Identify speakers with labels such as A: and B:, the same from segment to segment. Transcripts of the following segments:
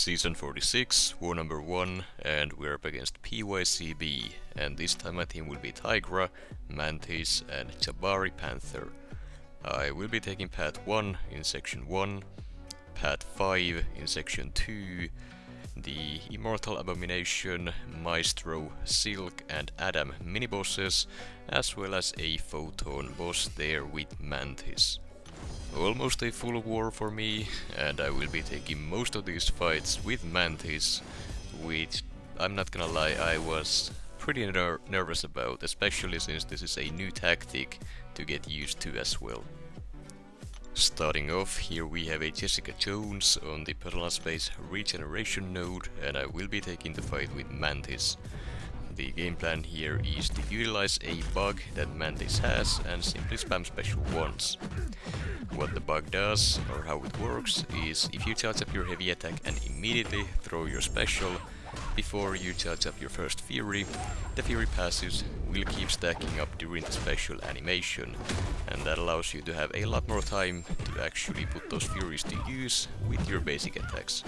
A: Season 46, War number 1, and we're up against Pycb, and this time my team will be Tigra, Mantis and Jabari Panther. I will be taking Path 1 in Section 1, Path 5 in Section 2, the Immortal Abomination, Maestro, Silk and Adam mini-bosses, as well as a Photon boss there with Mantis. Almost a full war for me, and I will be taking most of these fights with Mantis, which, I'm not gonna lie, I was pretty nervous about, especially since this is a new tactic to get used to as well. Starting off, here we have a Jessica Jones on the personal space regeneration node, and I will be taking the fight with Mantis. The game plan here is to utilize a bug that Mantis has and simply spam special once. What the bug does, or how it works, is if you charge up your heavy attack and immediately throw your special before you charge up your first fury, the fury passives will keep stacking up during the special animation, and that allows you to have a lot more time to actually put those furies to use with your basic attacks.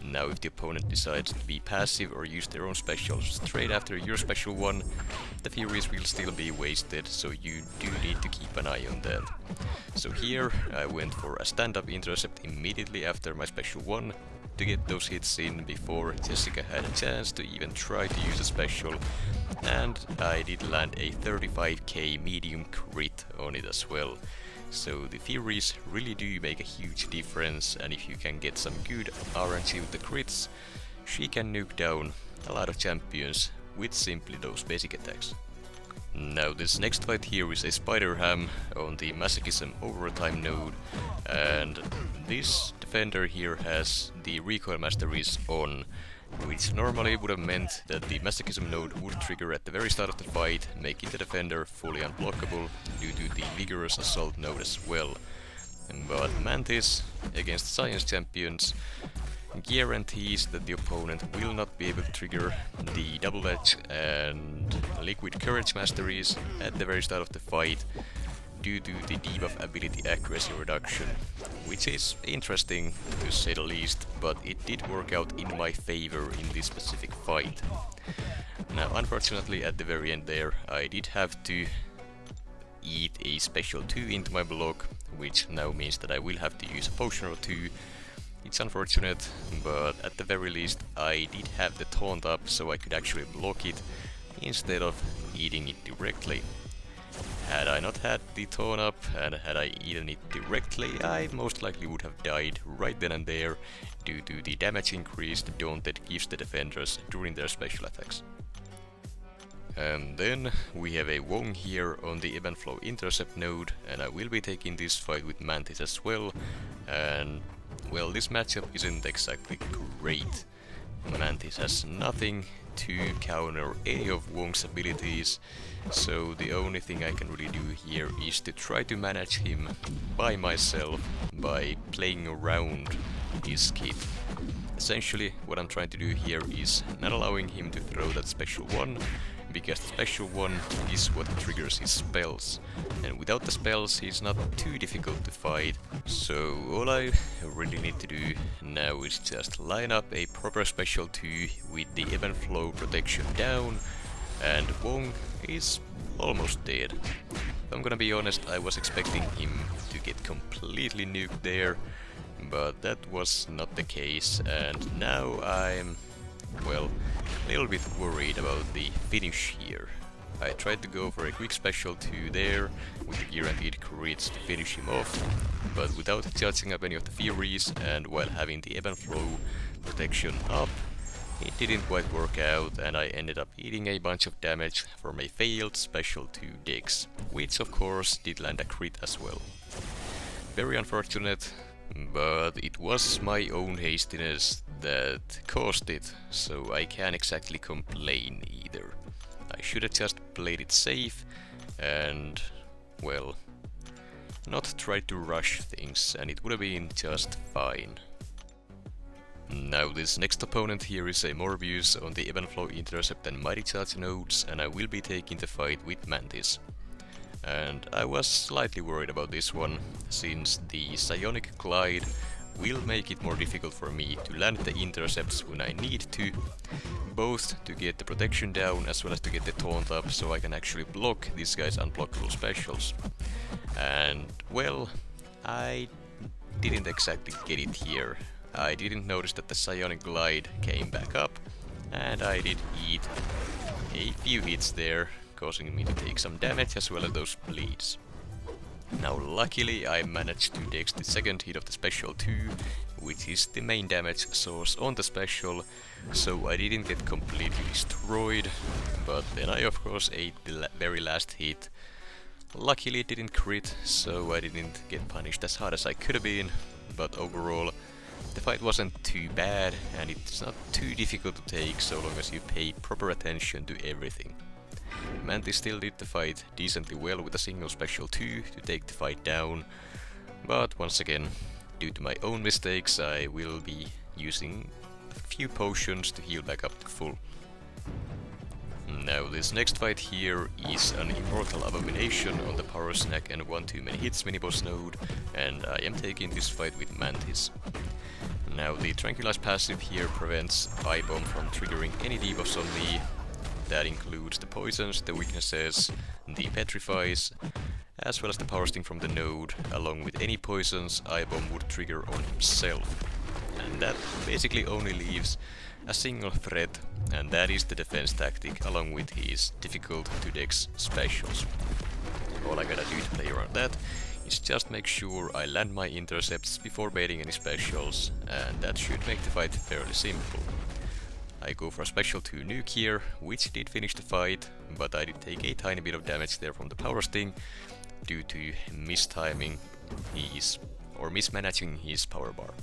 A: Now if the opponent decides to be passive or use their own specials straight after your special one, the furies will still be wasted, so you do need to keep an eye on that. So here I went for a stand-up intercept immediately after my special one to get those hits in before Jessica had a chance to even try to use a special, and I did land a 35k medium crit on it as well. So the Furies really do make a huge difference, and if you can get some good RNG with the crits, she can nuke down a lot of champions with simply those basic attacks. Now this next fight here is a Spider Ham on the Masochism Overtime node, and this defender here has the recoil masteries on, which normally would have meant that the Masochism node would trigger at the very start of the fight, making the defender fully unblockable due to the Vigorous Assault node as well. But Mantis, against Science Champions, guarantees that the opponent will not be able to trigger the Double Edge and Liquid Courage masteries at the very start of the fight due to the debuff ability accuracy reduction, which is interesting to say the least, but it did work out in my favor in this specific fight. Now unfortunately at the very end there I did have to eat a special 2 into my block, which now means that I will have to use a potion or 2. It's unfortunate, but at the very least I did have the taunt up so I could actually block it instead of eating it directly. Had I not had the taunt up and had I eaten it directly, I most likely would have died right then and there due to the damage increase the Daunted gives the defenders during their special attacks. And then we have a Wong here on the Ebb and Flow intercept node, and I will be taking this fight with Mantis as well, and well, this matchup isn't exactly great. Mantis has nothing to counter any of Wong's abilities, so the only thing I can really do here is to try to manage him by myself by playing around his kit. Essentially what I'm trying to do here is not allowing him to throw that special one, because the special one is what triggers his spells, and without the spells he's not too difficult to fight. So all I really need to do now is just line up a proper special 2 with the Ebb and Flow protection down, and Wong is almost dead. If I'm gonna be honest, I was expecting him to get completely nuked there, but that was not the case, and now I'm, well, a little bit worried about the finish here. I tried to go for a quick special 2 there with the guaranteed crits to finish him off, but without charging up any of the Furies and while having the Ebb and Flow protection up, it didn't quite work out, and I ended up eating a bunch of damage from a failed special 2 Dex, which of course did land a crit as well. Very unfortunate, but it was my own hastiness that caused it, so I can't exactly complain either. I should have just played it safe and, well, not tried to rush things, and it would have been just fine. Now this next opponent here is a Morbius on the Ebb and Flow intercept and Mighty Charge nodes, and I will be taking the fight with Mantis. And I was slightly worried about this one, since the Psionic Glide will make it more difficult for me to land the intercepts when I need to, both to get the protection down as well as to get the taunt up so I can actually block this guy's unblockable specials. And well, I didn't exactly get it here. I didn't notice that the psionic glide came back up, and I did eat a few hits there, causing me to take some damage as well as those bleeds. Now luckily I managed to dex the second hit of the special 2, which is the main damage source on the special, so I didn't get completely destroyed, but then I of course ate the very last hit. Luckily it didn't crit, so I didn't get punished as hard as I could have been, but overall the fight wasn't too bad, and it's not too difficult to take so long as you pay proper attention to everything. Mantis still did the fight decently well with a single special 2 to take the fight down, but once again, due to my own mistakes, I will be using a few potions to heal back up to full. Now this next fight here is an Immortal Abomination on the Power Snack and 1 too many hits mini-boss node, and I am taking this fight with Mantis. Now the Tranquilize passive here prevents I-Bomb from triggering any debuffs on me. That includes the poisons, the weaknesses, the petrifies, as well as the power sting from the node, along with any poisons I-Bomb would trigger on himself. And that basically only leaves a single threat, and that is the defense tactic along with his difficult to dex specials. All I gotta do to play around that is just make sure I land my intercepts before baiting any specials, and that should make the fight fairly simple. I go for a special 2 nuke here, which did finish the fight, but I did take a tiny bit of damage there from the power sting due to mistiming his, or mismanaging his power bar.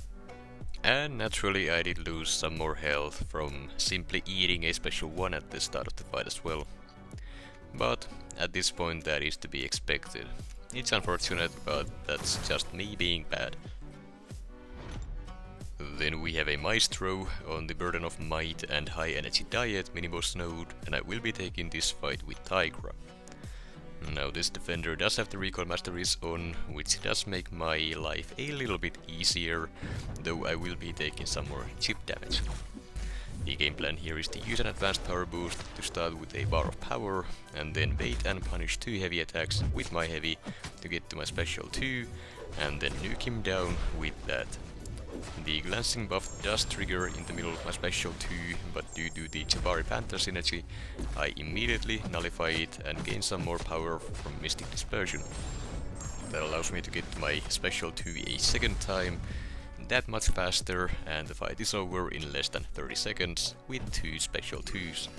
A: And naturally I did lose some more health from simply eating a special 1 at the start of the fight as well. But at this point that is to be expected. It's unfortunate, but that's just me being bad. Then we have a Maestro on the Burden of Might and High Energy Diet mini-boss node, and I will be taking this fight with Tigra. Now this defender does have the recoil masteries on, which does make my life a little bit easier, though I will be taking some more chip damage. The game plan here is to use an advanced power boost to start with a bar of power, and then bait and punish 2 heavy attacks with my heavy to get to my special 2, and then nuke him down with that. The glancing buff does trigger in the middle of my special 2, but due to the Jabari Panther synergy, I immediately nullify it and gain some more power from Mystic Dispersion. That allows me to get my special 2 a second time, that much faster, and the fight is over in less than 30 seconds with 2 special 2s.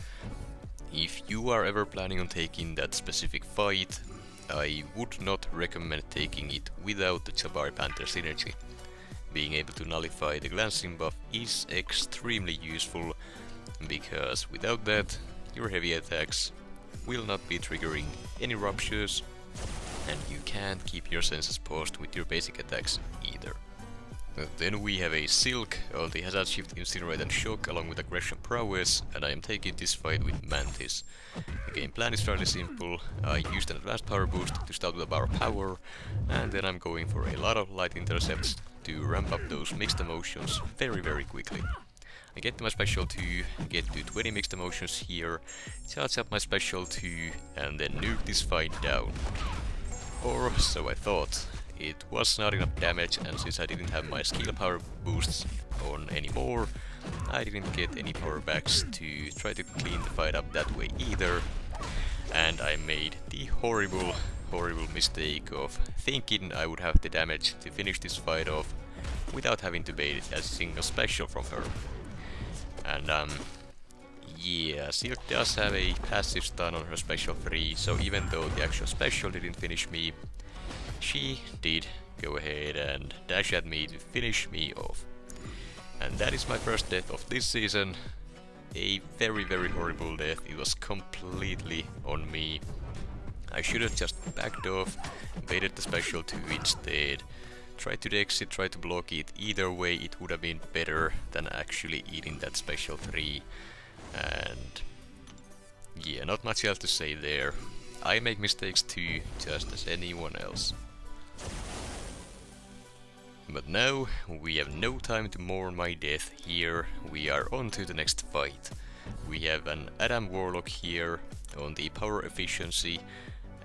A: If you are ever planning on taking that specific fight, I would not recommend taking it without the Jabari Panther synergy. Being able to nullify the glancing buff is extremely useful, because without that, your heavy attacks will not be triggering any ruptures, and you can't keep your senses paused with your basic attacks either. Then we have a Silk on the Hazard Shift, Incinerate and Shock along with Aggression Prowess, and I am taking this fight with Mantis. The game plan is fairly simple. I used an advanced power boost to start with a bar of power, and then I'm going for a lot of light intercepts to ramp up those mixed emotions very quickly. I get to my special 2, get to 20 mixed emotions here, charge up my special 2, and then nuke this fight down. Or so I thought. It was not enough damage, and since I didn't have my skill power boosts on anymore, I didn't get any power backs to try to clean the fight up that way either. And I made the horrible mistake of thinking I would have the damage to finish this fight off without having to bait a single special from her. And yeah, Silk does have a passive stun on her special 3, so even though the actual special didn't finish me, she did go ahead and dash at me to finish me off. And that is my first death of this season. A very horrible death. It was completely on me. I should have just backed off, baited the special 2 instead, tried to dex it, tried to block it. Either way it would have been better than actually eating that special 3. And yeah, not much else to say there. I make mistakes too, just as anyone else. But now we have no time to mourn my death here, we are on to the next fight. We have an Adam Warlock here on the power efficiency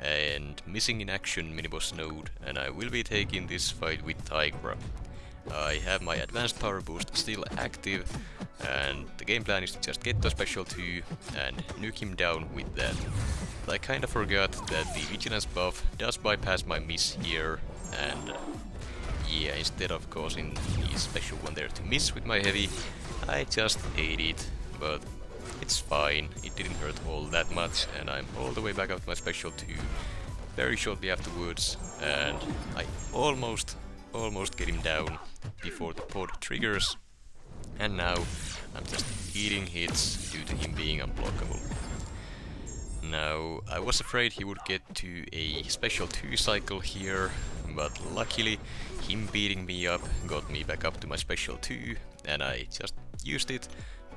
A: and missing in action miniboss node, and I will be taking this fight with Tigra. I have my advanced power boost still active, and the game plan is to just get the special 2 and nuke him down with that. But I kinda forgot that the vigilance buff does bypass my miss here, and yeah, instead of causing the special one there to miss with my heavy, I just ate it, but it's fine, it didn't hurt all that much, and I'm all the way back up to my special 2 very shortly afterwards, and I almost get him down before the pod triggers, and now I'm just eating hits due to him being unblockable. Now, I was afraid he would get to a special 2 cycle here, but luckily him beating me up got me back up to my special 2, and I just used it,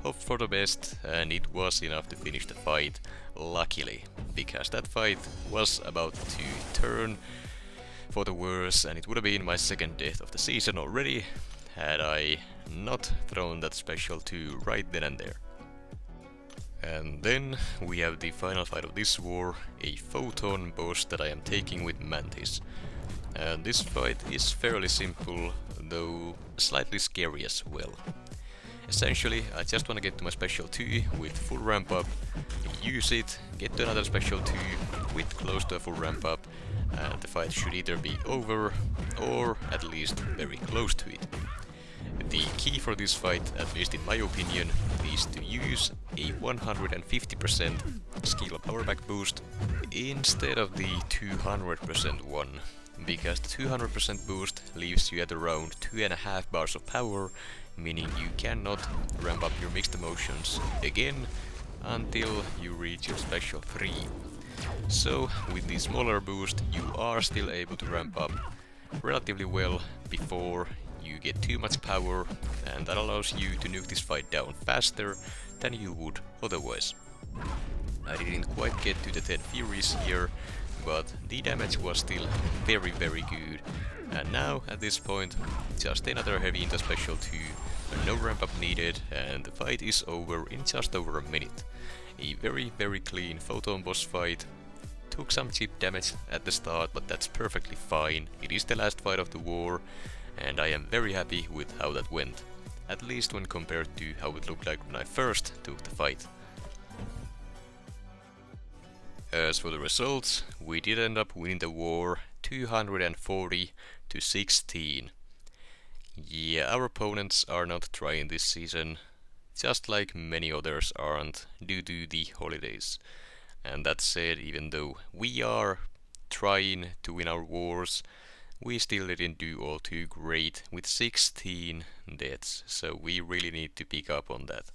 A: hoped for the best, and it was enough to finish the fight, luckily, because that fight was about to turn for the worse, and it would have been my second death of the season already, had I not thrown that special 2 right then and there. And then we have the final fight of this war, a Photon boss that I am taking with Mantis. And this fight is fairly simple, though slightly scary as well. Essentially, I just want to get to my special 2 with full ramp up, use it, get to another special 2 with close to a full ramp up, and the fight should either be over or at least very close to it. The key for this fight, at least in my opinion, is to use a 150% skill power back boost instead of the 200% one, because the 200% boost leaves you at around 2.5 bars of power, meaning you cannot ramp up your mixed emotions again until you reach your special 3. So with the smaller boost you are still able to ramp up relatively well before you get too much power, and that allows you to nuke this fight down faster than you would otherwise. I didn't quite get to the 10 Furies here, but the damage was still very good, and now at this point just another heavy into special 2, no ramp up needed, and the fight is over in just over a minute. A very clean Photon boss fight. Took some chip damage at the start, but that's perfectly fine. It is the last fight of the war, and I am very happy with how that went, at least when compared to how it looked like when I first took the fight. As for the results, we did end up winning the war 240 to 16. Yeah, our opponents are not trying this season, just like many others aren't due to the holidays. And that said, even though we are trying to win our wars, we still didn't do all too great with 16 deaths, so we really need to pick up on that.